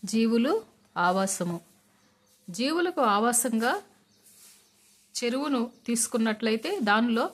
జీవులు ఆవాసము. జీవులకు ఆవాసంగా చెరువును తీసుకున్నట్లయితే దానిలో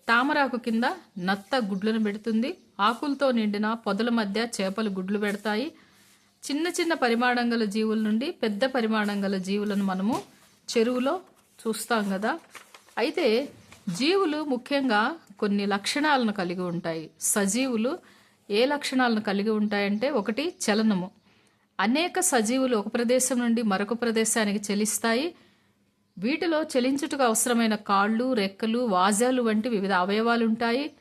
తామరాకు కింద నత్త గుడ్లను పెడుతుంది. ఆకులతో నిండిన పొదల మధ్య చేపలు గుడ్లు పెడతాయి. చిన్న చిన్న పరిమాణం గల జీవుల నుండి పెద్ద పరిమాణం గల జీవులను మనము చెరువులో చూస్తాం కదా. అయితే జీవులు ముఖ్యంగా కొన్ని లక్షణాలను కలిగి ఉంటాయి. సజీవులు ఏ లక్షణాలను కలిగి ఉంటాయంటే, ఒకటి చలనము. అనేక సజీవులు ఒక ప్రదేశం నుండి మరొక ప్రదేశానికి చెలిస్తాయి. వీటిలో చెలించుటకు అవసరమైన కాళ్ళు, రెక్కలు, వాజాలు వంటి వివిధ అవయవాలు ఉంటాయి.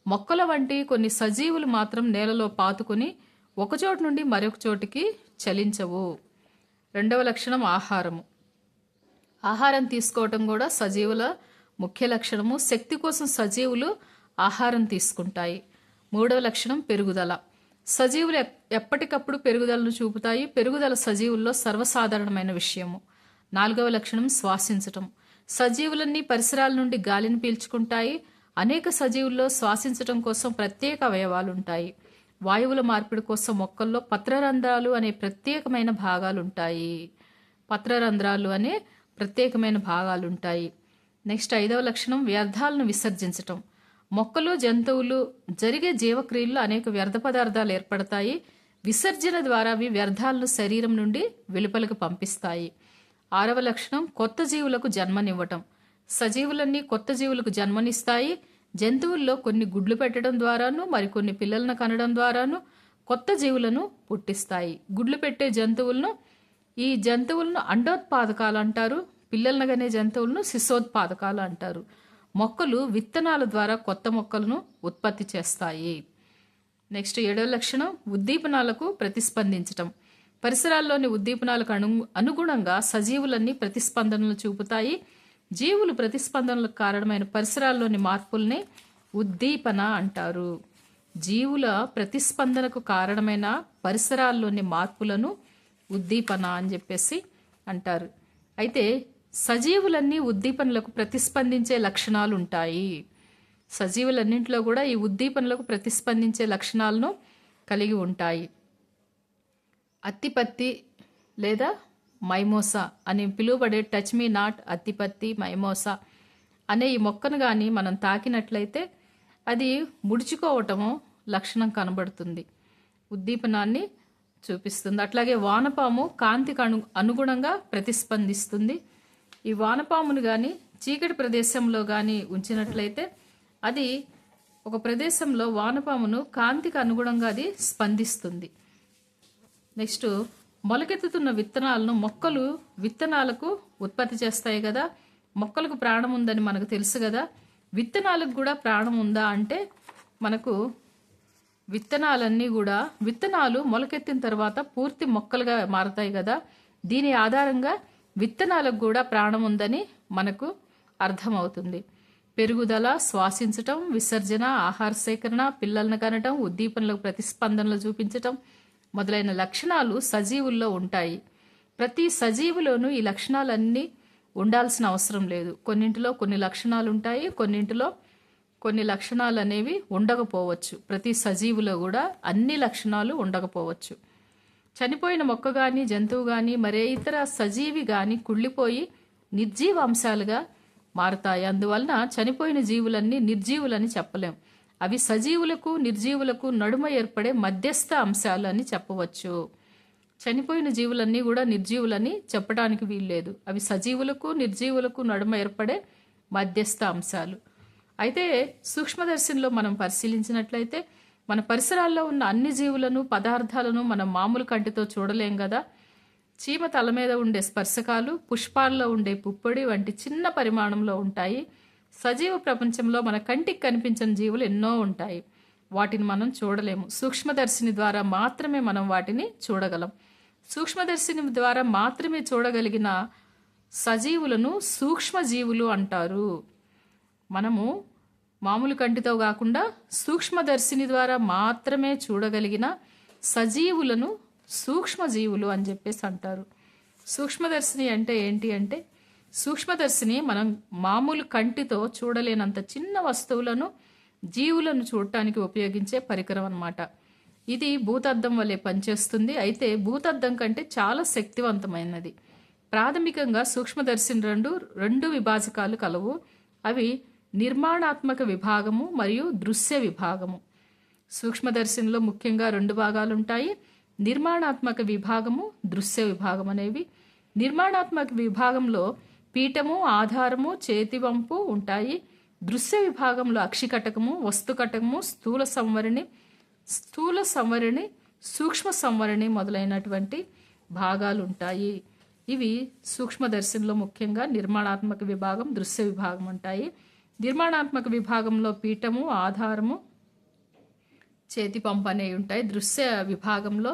మొక్కల వంటి కొన్ని సజీవులు మాత్రం నేలలో పాతుకుని ఒకచోటు నుండి మరొక చోటికి చలించవు. రెండవ లక్షణం ఆహారము. ఆహారం తీసుకోవటం కూడా సజీవుల ముఖ్య లక్షణము. శక్తి కోసం సజీవులు ఆహారం తీసుకుంటాయి. మూడవ లక్షణం పెరుగుదల. సజీవులు ఎప్పటికప్పుడు పెరుగుదలను చూపుతాయి. పెరుగుదల సజీవుల్లో సర్వసాధారణమైన విషయము. నాలుగవ లక్షణం శ్వాసించటం. సజీవులన్నీ పరిసరాల నుండి గాలిని పీల్చుకుంటాయి. అనేక సజీవుల్లో శ్వాసించటం కోసం ప్రత్యేక అవయవాలు ఉంటాయి. వాయువుల మార్పిడి కోసం మొక్కల్లో పత్రరంధ్రాలు అనే ప్రత్యేకమైన భాగాలుంటాయి. పత్రరంధ్రాలు అనే ప్రత్యేకమైన భాగాలుంటాయి. నెక్స్ట్ ఐదవ లక్షణం వ్యర్థాలను విసర్జించటం. మొక్కలు, జంతువులు జరిగే జీవక్రియల్లో అనేక వ్యర్థ పదార్థాలు ఏర్పడతాయి. విసర్జన ద్వారా అవి వ్యర్థాలను శరీరం నుండి వెలుపలకు పంపిస్తాయి. ఆరవ లక్షణం కొత్త జీవులకు జన్మనివ్వటం. సజీవులన్నీ కొత్త జీవులకు జన్మనిస్తాయి. జంతువుల్లో కొన్ని గుడ్లు పెట్టడం ద్వారాను మరికొన్ని పిల్లలను కనడం ద్వారాను కొత్త జీవులను పుట్టిస్తాయి. గుడ్లు పెట్టే ఈ జంతువులను అండోత్పాదకాలు అంటారు. పిల్లలను కనే జంతువులను శిశోత్పాదకాలు అంటారు. మొక్కలు విత్తనాల ద్వారా కొత్త మొక్కలను ఉత్పత్తి చేస్తాయి. నెక్స్ట్ ఏడవ లక్షణం ఉద్దీపనాలకు ప్రతిస్పందించటం. పరిసరాల్లోని ఉద్దీపనాలకు అనుగుణంగా సజీవులన్నీ ప్రతిస్పందనలు చూపుతాయి. జీవులు ప్రతిస్పందనలకు కారణమైన పరిసరాల్లోని మార్పుల్ని ఉద్దీపన అంటారు. జీవుల ప్రతిస్పందనకు కారణమైన పరిసరాల్లోని మార్పులను ఉద్దీపన అని చెప్పేసి అంటారు. అయితే సజీవులన్నీ ఉద్దీపనలకు ప్రతిస్పందించే లక్షణాలు ఉంటాయి. సజీవులన్నింటిలో కూడా ఈ ఉద్దీపనలకు ప్రతిస్పందించే లక్షణాలను కలిగి ఉంటాయి. అత్తిపత్తి లేదా మైమోసా అని పిలువబడే టచ్ మీ నాట్, అత్తిపత్తి, మైమోసా అనే ఈ మొక్కను కానీ మనం తాకినట్లయితే అది ముడుచుకోవటము లక్షణం కనబడుతుంది. ఉద్దీపనాన్ని చూపిస్తుంది. అట్లాగే వానపాము కాంతికి అనుగుణంగా ప్రతిస్పందిస్తుంది. ఈ వానపామును కానీ చీకటి ప్రదేశంలో కానీ ఉంచినట్లయితే అది ఒక ప్రదేశంలో వానపామును కాంతికి అనుగుణంగా అది స్పందిస్తుంది. నెక్స్ట్ మొలకెత్తుతున్న విత్తనాలను మొక్కలు విత్తనాలకు ఉత్పత్తి చేస్తాయి కదా. మొక్కలకు ప్రాణం ఉందని మనకు తెలుసు కదా. విత్తనాలకు కూడా ప్రాణం ఉందా అంటే మనకు విత్తనాలు మొలకెత్తిన తర్వాత పూర్తి మొక్కలుగా మారతాయి కదా. దీని ఆధారంగా విత్తనాలకు కూడా ప్రాణం ఉందని మనకు అర్థమవుతుంది. పెరుగుదల, శ్వాసించటం, విసర్జన, ఆహార సేకరణ, పిల్లలను కనటం, ఉద్దీపనలకు ప్రతిస్పందనలు చూపించటం మొదలైన లక్షణాలు సజీవుల్లో ఉంటాయి. ప్రతి సజీవులోనూ ఈ లక్షణాలన్నీ ఉండాల్సిన అవసరం లేదు. కొన్నింటిలో కొన్ని లక్షణాలు ఉంటాయి, కొన్నింటిలో కొన్ని లక్షణాలు అనేవి ఉండకపోవచ్చు. ప్రతి సజీవులో కూడా అన్ని లక్షణాలు ఉండకపోవచ్చు. చనిపోయిన మొక్క కానీ జంతువు కానీ మరే ఇతర సజీవి కానీ కుళ్ళిపోయి నిర్జీవ అంశాలుగా మారతాయి. అందువలన చనిపోయిన జీవులన్నీ నిర్జీవులని చెప్పలేం. అవి సజీవులకు నిర్జీవులకు నడుమ ఏర్పడే మధ్యస్థ అంశాలు అని చెప్పవచ్చు. చనిపోయిన జీవులన్నీ కూడా నిర్జీవులని చెప్పడానికి వీల్లేదు. అవి సజీవులకు నిర్జీవులకు నడుమ ఏర్పడే మధ్యస్థ అంశాలు. అయితే సూక్ష్మదర్శినిలో మనం పరిశీలించినట్లయితే మన పరిసరాల్లో ఉన్న అన్ని జీవులను, పదార్థాలను మనం మామూలు కంటితో చూడలేం కదా. చీమ తల మీద ఉండే స్పర్శకాలు, పుష్పాల్లో ఉండే పుప్పొడి వంటి చిన్న పరిమాణంలో ఉంటాయి. సజీవ ప్రపంచంలో మన కంటికి కనిపించని జీవులు ఎన్నో ఉంటాయి. వాటిని మనం చూడలేము. సూక్ష్మదర్శిని ద్వారా మాత్రమే మనం వాటిని చూడగలం. సూక్ష్మదర్శిని ద్వారా మాత్రమే చూడగలిగిన సజీవులను సూక్ష్మజీవులు అంటారు. మనము మామూలు కంటితో కాకుండా సూక్ష్మదర్శిని ద్వారా మాత్రమే చూడగలిగిన సజీవులను సూక్ష్మజీవులు అని చెప్పేసి అంటారు. సూక్ష్మదర్శిని అంటే ఏంటి అంటే, సూక్ష్మదర్శిని మనం మామూలు కంటితో చూడలేనంత చిన్న వస్తువులను, జీవులను చూడటానికి ఉపయోగించే పరికరం అన్నమాట. ఇది భూతద్దం వలె పనిచేస్తుంది. అయితే భూతద్దం కంటే చాలా శక్తివంతమైనది. ప్రాథమికంగా సూక్ష్మదర్శిని రెండు విభాజకాలు కలవు. అవి నిర్మాణాత్మక విభాగము మరియు దృశ్య విభాగము. సూక్ష్మదర్శినిలో ముఖ్యంగా 2 భాగాలు ఉంటాయి. నిర్మాణాత్మక విభాగము, దృశ్య విభాగం అనేవి. నిర్మాణాత్మక విభాగంలో పీఠము, ఆధారము, చేతివంపు ఉంటాయి. దృశ్య విభాగంలో అక్షికటకము, వస్తుకటకము, స్థూల సంవరణి, సూక్ష్మ సంవరణి మొదలైనటువంటి భాగాలు ఉంటాయి. ఇవి సూక్ష్మదర్శినిలో ముఖ్యంగా నిర్మాణాత్మక విభాగం, దృశ్య విభాగం ఉంటాయి. నిర్మాణాత్మక విభాగంలో పీఠము, ఆధారము, చేతి పంపు అనేవి ఉంటాయి. దృశ్య విభాగంలో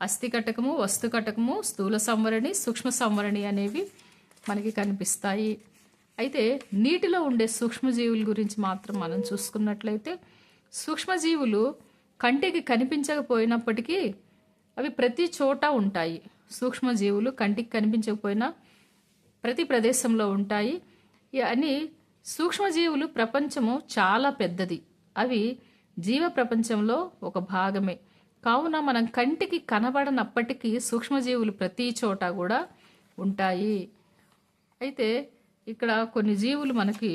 అస్థికటకము, వస్తుకటకము, స్థూల సంవరణి, సూక్ష్మ సంవరణి అనేవి మనకి కనిపిస్తాయి. అయితే నీటిలో ఉండే సూక్ష్మజీవుల గురించి మాత్రం మనం చూసుకున్నట్లయితే, సూక్ష్మజీవులు కంటికి కనిపించకపోయినప్పటికీ అవి ప్రతి చోట ఉంటాయి. సూక్ష్మజీవులు కంటికి కనిపించకపోయినా ప్రతి ప్రదేశంలో ఉంటాయి అని. సూక్ష్మజీవులు ప్రపంచము చాలా పెద్దది. అవి జీవ ప్రపంచంలో ఒక భాగమే. కావున మనం కంటికి కనబడనప్పటికీ సూక్ష్మజీవులు ప్రతి చోట కూడా ఉంటాయి. అయితే ఇక్కడ కొన్ని జీవులు మనకి,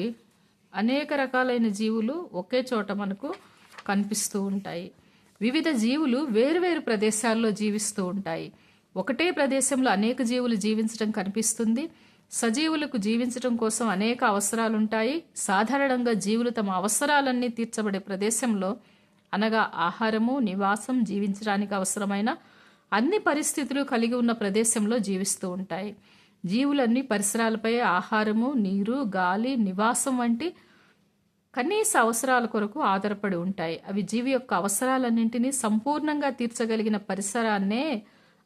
అనేక రకాలైన జీవులు ఒకే చోట మనకు కనిపిస్తూ ఉంటాయి. వివిధ జీవులు వేరువేరు ప్రదేశాల్లో జీవిస్తూ ఉంటాయి. ఒకటే ప్రదేశంలో అనేక జీవులు జీవించడం కనిపిస్తుంది. సజీవులకు జీవించడం కోసం అనేక అవసరాలు ఉంటాయి. సాధారణంగా జీవులు తమ అవసరాలన్నీ తీర్చబడే ప్రదేశంలో, అనగా ఆహారము, నివాసం, జీవించడానికి అవసరమైన అన్ని పరిస్థితులు కలిగి ఉన్న ప్రదేశంలో జీవిస్తూ ఉంటాయి. జీవులన్నీ పరిసరాలపై ఆహారము, నీరు, గాలి, నివాసం వంటి కనీస అవసరాల కొరకు ఆధారపడి ఉంటాయి. అవి జీవి యొక్క అవసరాలన్నింటినీ సంపూర్ణంగా తీర్చగలిగిన పరిసరాన్నే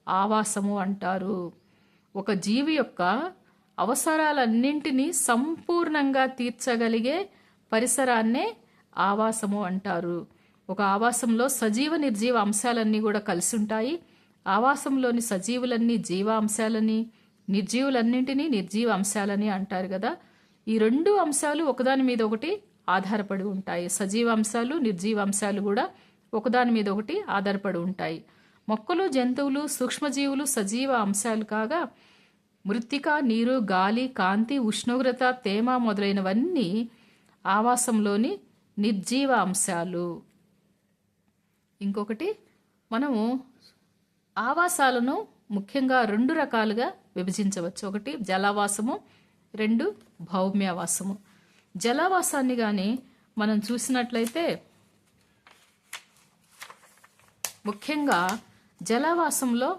ఆవాసము అంటారు. ఒక జీవి యొక్క అవసరాలన్నింటినీ సంపూర్ణంగా తీర్చగలిగే పరిసరాన్నే ఆవాసము అంటారు. ఒక ఆవాసంలో సజీవ నిర్జీవ అంశాలన్నీ కూడా కలిసి ఉంటాయి. ఆవాసంలోని సజీవులన్నీ జీవ అంశాలని, నిర్జీవులన్నింటినీ నిర్జీవ అంశాలని అంటారు కదా. ఈ 2 అంశాలు ఒకదాని మీద ఒకటి ఆధారపడి ఉంటాయి. సజీవ అంశాలు, నిర్జీవ అంశాలు కూడా ఒకదాని మీద ఒకటి ఆధారపడి ఉంటాయి. మొక్కలు, జంతువులు, సూక్ష్మజీవులు సజీవ అంశాలు కాగా, మృత్తిక, నీరు, గాలి, కాంతి, ఉష్ణోగ్రత, తేమ మొదలైనవన్నీ ఆవాసంలోని నిర్జీవ అంశాలు. ఇంకొకటి, మనము ఆవాసాలను ముఖ్యంగా 2 రకాలుగా విభజించవచ్చు. ఒకటి జలావాసము, 2 భౌమ్యావాసము. జలావాసాన్ని కానీ మనం చూసినట్లయితే, ముఖ్యంగా జలావాసంలో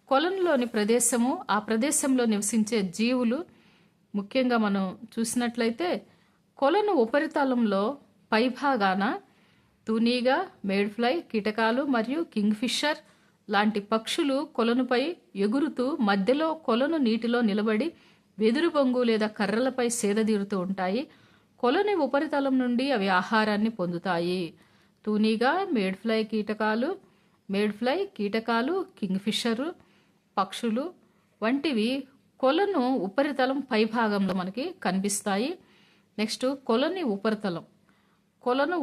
కొలనులోని ప్రదేశము, ఆ ప్రదేశంలో నివసించే జీవులు ముఖ్యంగా మనం చూసినట్లయితే, కొలను ఉపరితలంలో పైభాగాన తూనీగ, మేడ్ఫ్లై, కీటకాలు మరియు కింగ్ఫిషర్ లాంటి పక్షులు కొలనుపై ఎగురుతూ మధ్యలో కొలను నీటిలో నిలబడి వెదురు బొంగు లేదా కర్రలపై సేదతీరుతూ ఉంటాయి. కొలని ఉపరితలం నుండి అవి ఆహారాన్ని పొందుతాయి. తూనీగ, మేడ్ఫ్లై కీటకాలు, కింగ్ఫిషరు పక్షులు వంటివి కొలను ఉపరితలం పైభాగంలో మనకి కనిపిస్తాయి. నెక్స్ట్ కొలను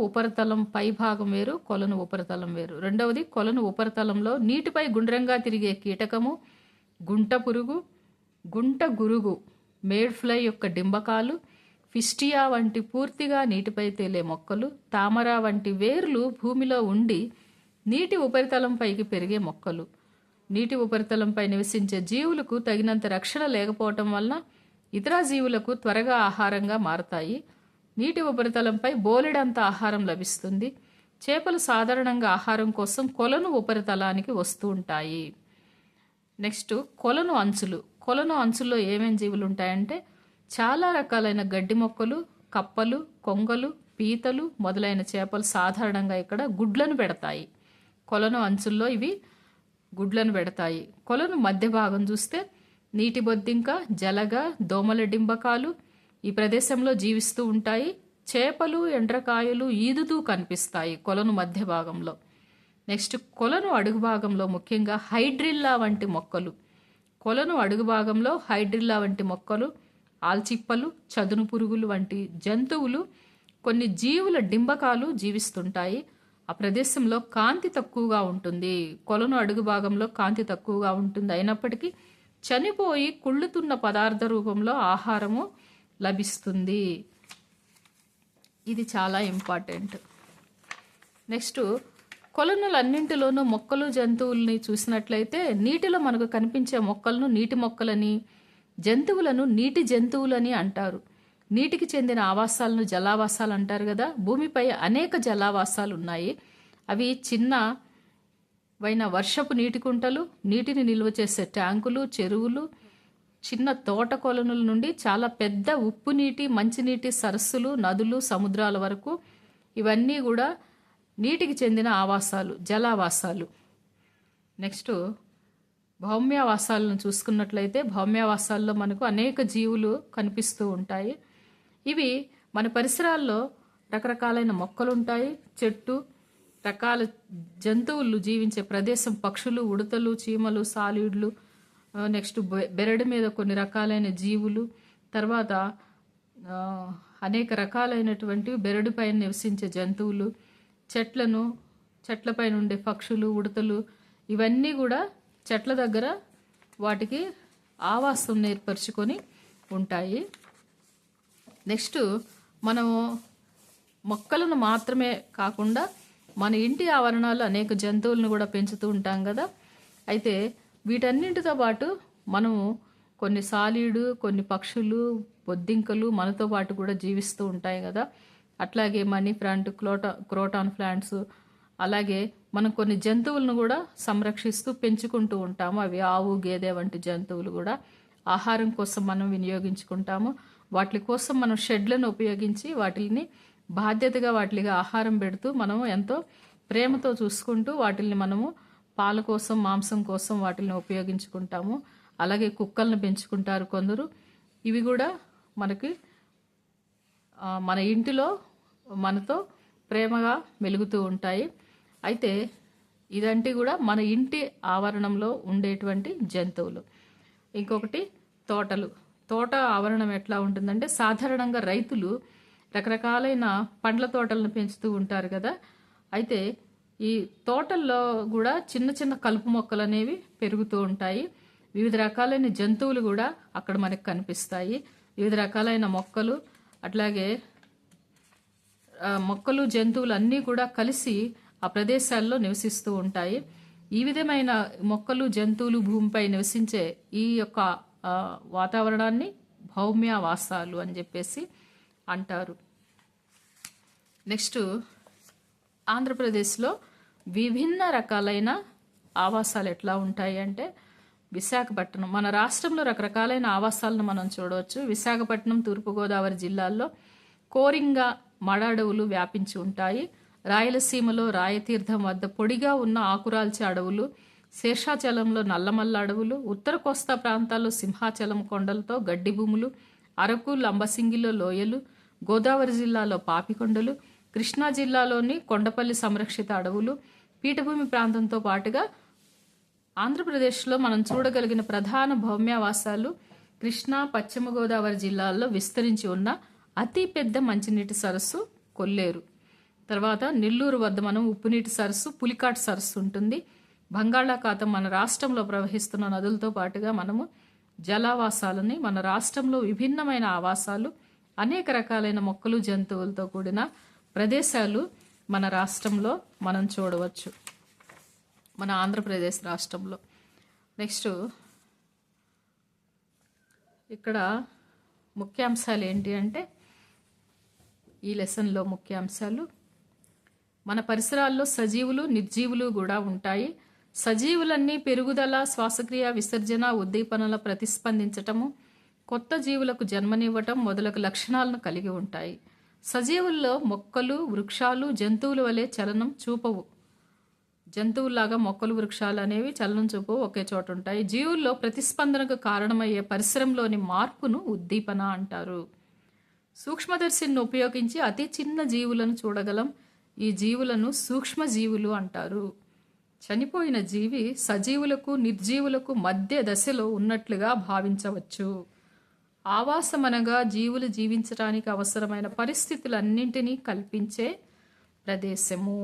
ఉపరితలం పైభాగం వేరు, కొలను ఉపరితలం వేరు. రెండవది, కొలను ఉపరితలంలో నీటిపై గుండ్రంగా తిరిగే కీటకము, గుంట పురుగు, గుంట గురుగు, మేడ్ఫ్లై యొక్క డింబకాలు, ఫిస్టియా వంటి పూర్తిగా నీటిపై తేలే మొక్కలు, తామర వంటి వేర్లు భూమిలో ఉండి నీటి ఉపరితలంపైకి పెరిగే మొక్కలు. నీటి ఉపరితలంపై నివసించే జీవులకు తగినంత రక్షణ లేకపోవటం వలన ఇతర జీవులకు త్వరగా ఆహారంగా మారతాయి. నీటి ఉపరితలంపై బోలెడంత ఆహారం లభిస్తుంది. చేపలు సాధారణంగా ఆహారం కోసం కొలను ఉపరితలానికి వస్తూ ఉంటాయి. నెక్స్ట్, కొలను అంచుల్లో ఏమేమి జీవులు ఉంటాయంటే, చాలా రకాలైన గడ్డి మొక్కలు, కప్పలు, కొంగలు, పీతలు మొదలైన చేపలు సాధారణంగా ఇక్కడ గుడ్లను పెడతాయి. కొలను అంచుల్లో ఇవి గుడ్లను పెడతాయి. కొలను మధ్య భాగం చూస్తే నీటి బొద్దింక, జలగ, దోమల డింబకాలు ఈ ప్రదేశంలో జీవిస్తూ ఉంటాయి. చేపలు, ఎండ్రకాయలు ఈదుతూ కనిపిస్తాయి కొలను మధ్య భాగంలో. నెక్స్ట్, కొలను అడుగు భాగంలో ముఖ్యంగా హైడ్రిల్లా వంటి మొక్కలు. కొలను అడుగు భాగంలో హైడ్రిల్లా వంటి మొక్కలు, ఆల్చిప్పలు, చదును పురుగులు వంటి జంతువులు, కొన్ని జీవుల డింబకాలు జీవిస్తుంటాయి. ఆ ప్రదేశంలో కాంతి తక్కువగా ఉంటుంది. కొలను అడుగు భాగంలో కాంతి తక్కువగా ఉంటుంది. అయినప్పటికీ చనిపోయి కుళ్ళుతున్న పదార్థ రూపంలో ఆహారము లభిస్తుంది. ఇది చాలా ఇంపార్టెంట్. నెక్స్ట్, కొలనులన్నింటిలోనూ మొక్కలు జంతువుల్ని చూసినట్లయితే నీటిలో మనకు కనిపించే మొక్కలను నీటి మొక్కలని, జంతువులను నీటి జంతువులని అంటారు. నీటికి చెందిన ఆవాసాలను జలావాసాలు అంటారు కదా. భూమిపై అనేక జలావాసాలు ఉన్నాయి. అవి చిన్నవైన వర్షపు నీటి కుంటలు, నీటిని నిల్వ చేసే ట్యాంకులు, చెరువులు, చిన్న తోట కొలనుల నుండి చాలా పెద్ద ఉప్పు నీటి, మంచినీటి సరస్సులు, నదులు, సముద్రాల వరకు ఇవన్నీ కూడా నీటికి చెందిన ఆవాసాలు, జలావాసాలు. నెక్స్ట్, భౌమ్యావాసాలను చూసుకున్నట్లయితే భౌమ్యావాసాల్లో మనకు అనేక జీవులు కనిపిస్తూ ఉంటాయి. ఇవి మన పరిసరాల్లో రకరకాలైన మొక్కలు ఉంటాయి, చెట్టు, రకాల జంతువులు జీవించే ప్రదేశం, పక్షులు, ఉడతలు, చీమలు, సాలీడ్లు, నెక్స్ట్ బెరడు మీద కొన్ని రకాలైన జీవులు, తర్వాత అనేక రకాలైనటువంటి బెరడు పైన నివసించే జంతువులు, చెట్లపైన ఉండే పక్షులు, ఉడతలు, ఇవన్నీ కూడా చెట్ల దగ్గర వాటికి ఆవాసం ఏర్పరచుకొని ఉంటాయి. నెక్స్ట్, మనము మొక్కలను మాత్రమే కాకుండా మన ఇంటి ఆవరణాలు అనేక జంతువులను కూడా పెంచుతూ ఉంటాం కదా. అయితే వీటన్నింటితో పాటు మనము కొన్ని సాలీడు, కొన్ని పక్షులు, బొద్దింకలు మనతో పాటు కూడా జీవిస్తూ ఉంటాయి కదా. అట్లాగే మనీ ప్లాంట్, క్రోటాన్ ప్లాంట్స్, అలాగే మనం కొన్ని జంతువులను కూడా సంరక్షిస్తూ పెంచుకుంటూ ఉంటాము. అవి ఆవు, గేదె వంటి జంతువులు కూడా ఆహారం కోసం మనం వినియోగించుకుంటాము. వాటి కోసం మనం షెడ్లను ఉపయోగించి వాటిని బాధ్యతగా వాటికి ఆహారం పెడుతూ మనము ఎంతో ప్రేమతో చూసుకుంటూ వాటిని మనము పాల కోసం, మాంసం కోసం వాటిని ఉపయోగించుకుంటాము. అలాగే కుక్కలను పెంచుకుంటారు కొందరు. ఇవి కూడా మనకి మన ఇంటిలో మనతో ప్రేమగా మెలుగుతూ ఉంటాయి. అయితే ఇదంటే కూడా మన ఇంటి ఆవరణంలో ఉండేటువంటి జంతువులు. ఇంకొకటి తోటలు. తోట ఆవరణం ఎట్లా ఉంటుందంటే, సాధారణంగా రైతులు రకరకాలైన పండ్ల తోటలను పెంచుతూ ఉంటారు కదా. అయితే ఈ తోటల్లో కూడా చిన్న చిన్న కలుపు మొక్కలు అనేవి పెరుగుతూ ఉంటాయి. వివిధ రకాలైన జంతువులు కూడా అక్కడ మనకు కనిపిస్తాయి. వివిధ రకాలైన మొక్కలు, అట్లాగే మొక్కలు, జంతువులు అన్నీ కూడా కలిసి ఆ ప్రదేశాల్లో నివసిస్తూ ఉంటాయి. ఈ విధమైన మొక్కలు, జంతువులు భూమిపై నివసించే ఈ యొక్క వాతావరణాన్ని భౌమ్యావాసాలు అని చెప్పేసి అంటారు. నెక్స్ట్, ఆంధ్రప్రదేశ్లో విభిన్న రకాలైన ఆవాసాలు ఎట్లా ఉంటాయి అంటే, విశాఖపట్నం, మన రాష్ట్రంలో రకరకాలైన ఆవాసాలను మనం చూడవచ్చు. విశాఖపట్నం, తూర్పుగోదావరి జిల్లాల్లో కోరింగ మడ అడవులు వ్యాపించి ఉంటాయి. రాయలసీమలో రాయతీర్థం వద్ద పొడిగా ఉన్న ఆకురాల్చే అడవులు, శేషాచలంలో నల్లమల్ల అడవులు, ఉత్తర కోస్తా ప్రాంతాల్లో సింహాచలం కొండలతో గడ్డి భూములు, అరకు, లంబసింగిలో లోయలు, గోదావరి జిల్లాలో పాపికొండలు, కృష్ణా జిల్లాలోని కొండపల్లి సంరక్షిత అడవులు, పీఠభూమి ప్రాంతంతో పాటుగా ఆంధ్రప్రదేశ్లో మనం చూడగలిగిన ప్రధాన భౌమ్యావాసాలు కృష్ణా, పశ్చిమ గోదావరి జిల్లాల్లో విస్తరించి ఉన్న అతి పెద్ద మంచినీటి సరస్సు కొల్లేరు. తర్వాత నెల్లూరు వద్ద మనం ఉప్పునీటి సరస్సు, పులికాట్ సరస్సు ఉంటుంది. బంగాళాఖాతం మన రాష్ట్రంలో ప్రవహిస్తున్న నదులతో పాటుగా మనము జలావాసాలని, మన రాష్ట్రంలో విభిన్నమైన ఆవాసాలు, అనేక రకాలైన మొక్కలు, జంతువులతో కూడిన ప్రదేశాలు మన రాష్ట్రంలో మనం చూడవచ్చు, మన ఆంధ్రప్రదేశ్ రాష్ట్రంలో. నెక్స్ట్, ఇక్కడ ముఖ్యాంశాలు ఏంటి అంటే, ఈ లెసన్లో ముఖ్యాంశాలు, మన పరిసరాల్లో సజీవులు, నిర్జీవులు కూడా ఉంటాయి. సజీవులన్నీ పెరుగుదల, శ్వాసక్రియ, విసర్జన, ఉద్దీపనల ప్రతిస్పందించటము, కొత్త జీవులకు జన్మనివ్వటం మొదలగు లక్షణాలను కలిగి ఉంటాయి. సజీవుల్లో మొక్కలు, వృక్షాలు జంతువుల వలె చలనం చూపవు. జంతువుల్లాగా మొక్కలు, వృక్షాలు అనేవి చలనం చూపవు, ఒకే చోట ఉంటాయి. జీవుల్లో ప్రతిస్పందనకు కారణమయ్యే పరిసరంలోని మార్పును ఉద్దీపన అంటారు. సూక్ష్మదర్శిని ఉపయోగించి అతి చిన్న జీవులను చూడగలం. ఈ జీవులను సూక్ష్మజీవులు అంటారు. చనిపోయిన జీవి సజీవులకు, నిర్జీవులకు మధ్య దశలో ఉన్నట్లుగా భావించవచ్చు. ఆవాసమనగా జీవులు జీవించడానికి అవసరమైన పరిస్థితులన్నింటినీ కల్పించే ప్రదేశము.